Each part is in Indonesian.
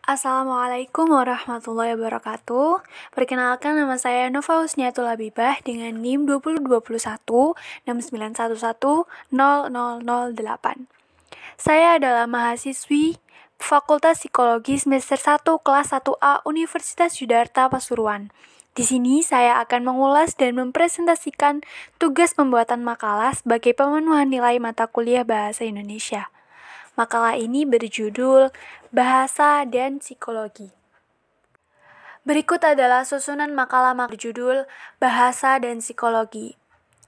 Assalamualaikum warahmatullahi wabarakatuh. Perkenalkan, nama saya Nova Husniatul Habibah dengan NIM 2021 69110008. Saya adalah mahasiswi Fakultas Psikologi semester 1 kelas 1A Universitas Yudharta Pasuruan. Di sini saya akan mengulas dan mempresentasikan tugas pembuatan makalah sebagai pemenuhan nilai mata kuliah Bahasa Indonesia. Makalah ini berjudul Bahasa dan Psikologi. Berikut adalah susunan makalah berjudul Bahasa dan Psikologi.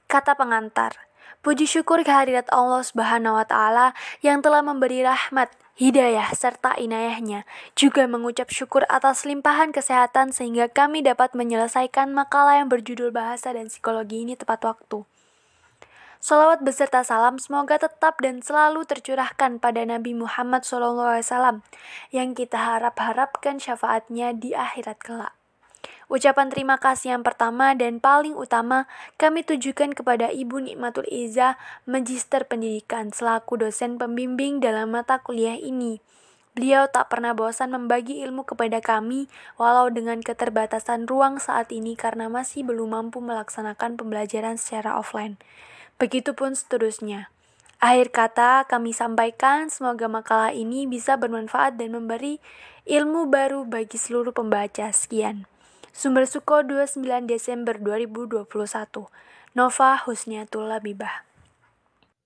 Kata pengantar. Puji syukur kehadirat Allah Subhanahu wa Ta'ala yang telah memberi rahmat, hidayah, serta inayahnya. Juga mengucap syukur atas limpahan kesehatan sehingga kami dapat menyelesaikan makalah yang berjudul Bahasa dan Psikologi ini tepat waktu. Shalawat beserta salam semoga tetap dan selalu tercurahkan pada Nabi Muhammad SAW yang kita harapkan syafaatnya di akhirat kelak. Ucapan terima kasih yang pertama dan paling utama kami tujukan kepada Ibu Nikmatul Izzah, Magister Pendidikan selaku dosen pembimbing dalam mata kuliah ini. Beliau tak pernah bosan membagi ilmu kepada kami walau dengan keterbatasan ruang saat ini karena masih belum mampu melaksanakan pembelajaran secara offline. Begitupun seterusnya. Akhir kata kami sampaikan semoga makalah ini bisa bermanfaat dan memberi ilmu baru bagi seluruh pembaca. Sekian. Sumber Suko 29 Desember 2021. Nova Husniatul Habibah.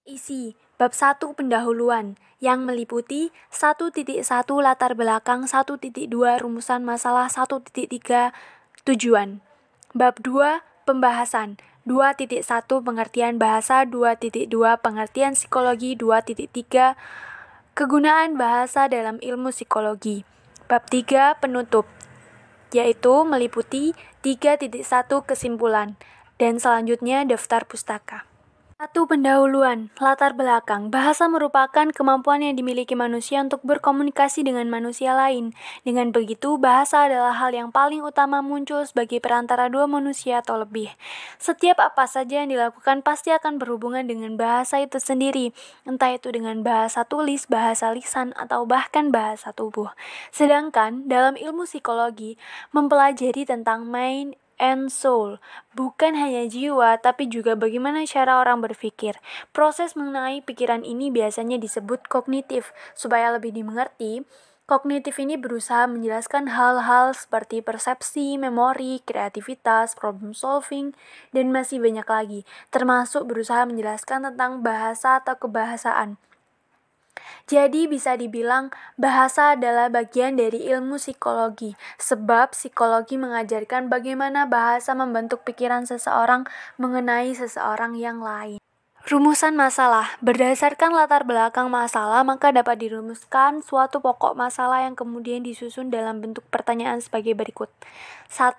Isi Bab 1 Pendahuluan yang meliputi 1.1 Latar belakang, 1.2 Rumusan masalah, 1.3 Tujuan. Bab 2 Pembahasan 2.1 Pengertian bahasa, 2.2 Pengertian psikologi, 2.3 Kegunaan bahasa dalam ilmu psikologi. Bab 3 Penutup, yaitu meliputi 3.1 Kesimpulan, dan selanjutnya daftar pustaka. 1. Pendahuluan, latar belakang. Bahasa merupakan kemampuan yang dimiliki manusia untuk berkomunikasi dengan manusia lain. Dengan begitu, bahasa adalah hal yang paling utama muncul sebagai perantara dua manusia atau lebih. Setiap apa saja yang dilakukan pasti akan berhubungan dengan bahasa itu sendiri, entah itu dengan bahasa tulis, bahasa lisan, atau bahkan bahasa tubuh. Sedangkan dalam ilmu psikologi, mempelajari tentang mind and soul, bukan hanya jiwa, tapi juga bagaimana cara orang berpikir. Proses mengenai pikiran ini biasanya disebut kognitif. Supaya lebih dimengerti, kognitif ini berusaha menjelaskan hal-hal seperti persepsi, memori, kreativitas, problem solving, dan masih banyak lagi, termasuk berusaha menjelaskan tentang bahasa atau kebahasaan. Jadi bisa dibilang bahasa adalah bagian dari ilmu psikologi, sebab psikologi mengajarkan bagaimana bahasa membentuk pikiran seseorang mengenai seseorang yang lain. Rumusan masalah. Berdasarkan latar belakang masalah, maka dapat dirumuskan suatu pokok masalah yang kemudian disusun dalam bentuk pertanyaan sebagai berikut. 1.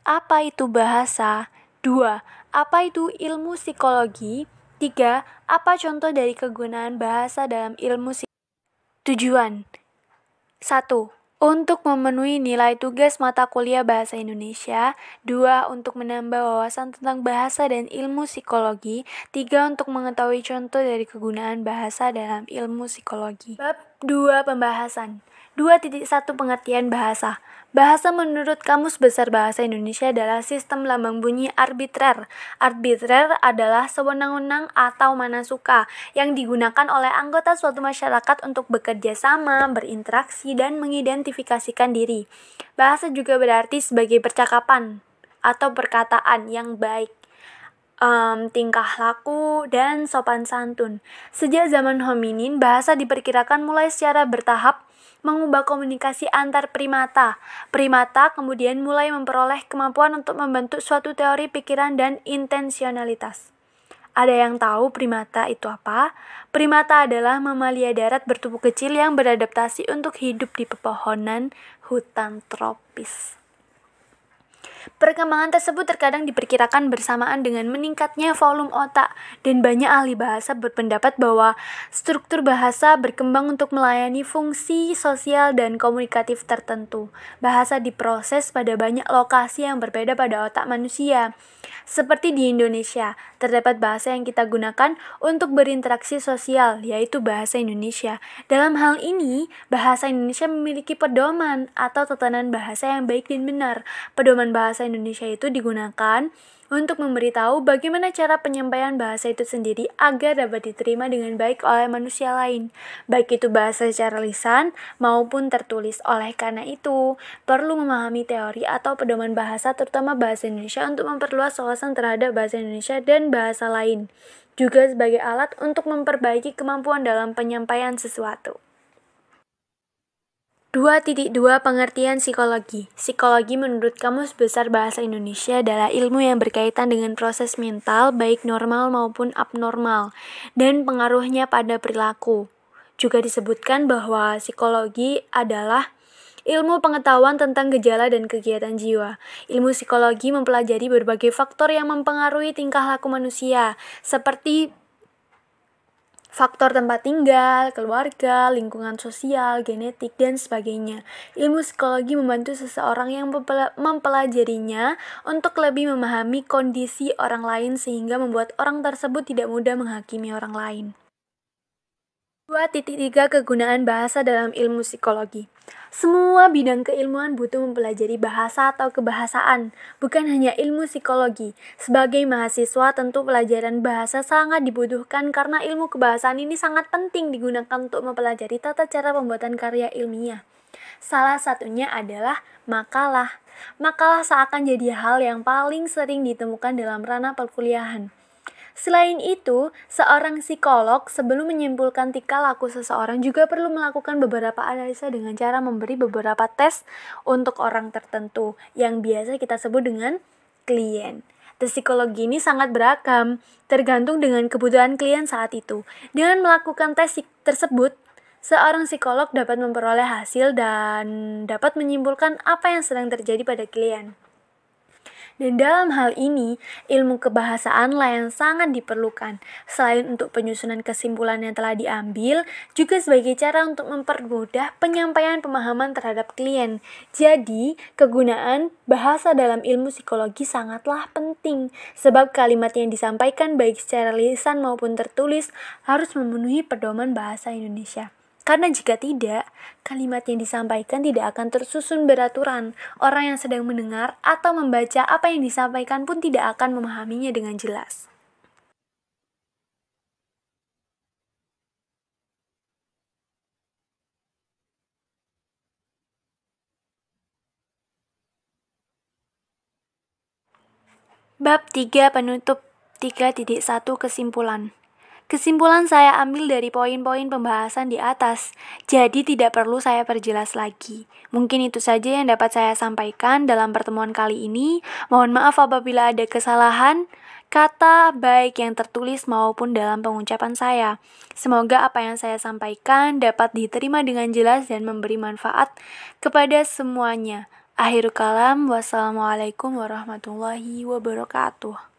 Apa itu bahasa? 2. Apa itu ilmu psikologi? 3. Apa contoh dari kegunaan bahasa dalam ilmu psikologi? Tujuan 1. Untuk memenuhi nilai tugas mata kuliah Bahasa Indonesia. 2. Untuk menambah wawasan tentang bahasa dan ilmu psikologi. 3. Untuk mengetahui contoh dari kegunaan bahasa dalam ilmu psikologi. Bab 2 Pembahasan 2.1 Pengertian bahasa. Bahasa menurut Kamus Besar Bahasa Indonesia adalah sistem lambang bunyi arbitrer. Arbitrer adalah sewenang-wenang atau mana suka yang digunakan oleh anggota suatu masyarakat untuk bekerja sama, berinteraksi, dan mengidentifikasikan diri. Bahasa juga berarti sebagai percakapan atau perkataan yang baik, tingkah laku, dan sopan santun. Sejak zaman hominin, bahasa diperkirakan mulai secara bertahap mengubah komunikasi antar primata. Primata kemudian mulai memperoleh kemampuan untuk membentuk suatu teori pikiran dan intensionalitas. Ada yang tahu primata itu apa? Primata adalah mamalia darat bertubuh kecil yang beradaptasi untuk hidup di pepohonan hutan tropis. Perkembangan tersebut terkadang diperkirakan bersamaan dengan meningkatnya volume otak, dan banyak ahli bahasa berpendapat bahwa struktur bahasa berkembang untuk melayani fungsi sosial dan komunikatif tertentu. Bahasa diproses pada banyak lokasi yang berbeda pada otak manusia. Seperti di Indonesia, terdapat bahasa yang kita gunakan untuk berinteraksi sosial, yaitu bahasa Indonesia. Dalam hal ini, bahasa Indonesia memiliki pedoman atau tatanan bahasa yang baik dan benar. Pedoman bahasa Indonesia itu digunakan untuk memberitahu bagaimana cara penyampaian bahasa itu sendiri agar dapat diterima dengan baik oleh manusia lain, baik itu bahasa secara lisan maupun tertulis. Oleh karena itu, perlu memahami teori atau pedoman bahasa, terutama bahasa Indonesia, untuk memperluas wawasan terhadap bahasa Indonesia dan bahasa lain, juga sebagai alat untuk memperbaiki kemampuan dalam penyampaian sesuatu. 2.2 Pengertian psikologi. Psikologi menurut Kamus Besar Bahasa Indonesia adalah ilmu yang berkaitan dengan proses mental, baik normal maupun abnormal, dan pengaruhnya pada perilaku. Juga disebutkan bahwa psikologi adalah ilmu pengetahuan tentang gejala dan kegiatan jiwa. Ilmu psikologi mempelajari berbagai faktor yang mempengaruhi tingkah laku manusia, seperti faktor tempat tinggal, keluarga, lingkungan sosial, genetik, dan sebagainya. Ilmu psikologi membantu seseorang yang mempelajarinya untuk lebih memahami kondisi orang lain sehingga membuat orang tersebut tidak mudah menghakimi orang lain. 2.3 Kegunaan bahasa dalam ilmu psikologi. Semua bidang keilmuan butuh mempelajari bahasa atau kebahasaan, bukan hanya ilmu psikologi. Sebagai mahasiswa, tentu pelajaran bahasa sangat dibutuhkan karena ilmu kebahasaan ini sangat penting digunakan untuk mempelajari tata cara pembuatan karya ilmiah. Salah satunya adalah makalah. Makalah seakan jadi hal yang paling sering ditemukan dalam ranah perkuliahan. Selain itu, seorang psikolog sebelum menyimpulkan tingkah laku seseorang juga perlu melakukan beberapa analisa dengan cara memberi beberapa tes untuk orang tertentu yang biasa kita sebut dengan klien. Tes psikologi ini sangat beragam, tergantung dengan kebutuhan klien saat itu. Dengan melakukan tes tersebut, seorang psikolog dapat memperoleh hasil dan dapat menyimpulkan apa yang sedang terjadi pada klien. Dan dalam hal ini, ilmu kebahasaan lah yang sangat diperlukan. Selain untuk penyusunan kesimpulan yang telah diambil, juga sebagai cara untuk mempermudah penyampaian pemahaman terhadap klien. Jadi, kegunaan bahasa dalam ilmu psikologi sangatlah penting, sebab kalimat yang disampaikan baik secara lisan maupun tertulis harus memenuhi pedoman bahasa Indonesia. Karena jika tidak, kalimat yang disampaikan tidak akan tersusun beraturan. Orang yang sedang mendengar atau membaca apa yang disampaikan pun tidak akan memahaminya dengan jelas. Bab 3 Penutup 3.1 Kesimpulan. Kesimpulan saya ambil dari poin-poin pembahasan di atas, jadi tidak perlu saya perjelas lagi. Mungkin itu saja yang dapat saya sampaikan dalam pertemuan kali ini. Mohon maaf apabila ada kesalahan kata baik yang tertulis maupun dalam pengucapan saya. Semoga apa yang saya sampaikan dapat diterima dengan jelas dan memberi manfaat kepada semuanya. Akhirul kalam, wassalamualaikum warahmatullahi wabarakatuh.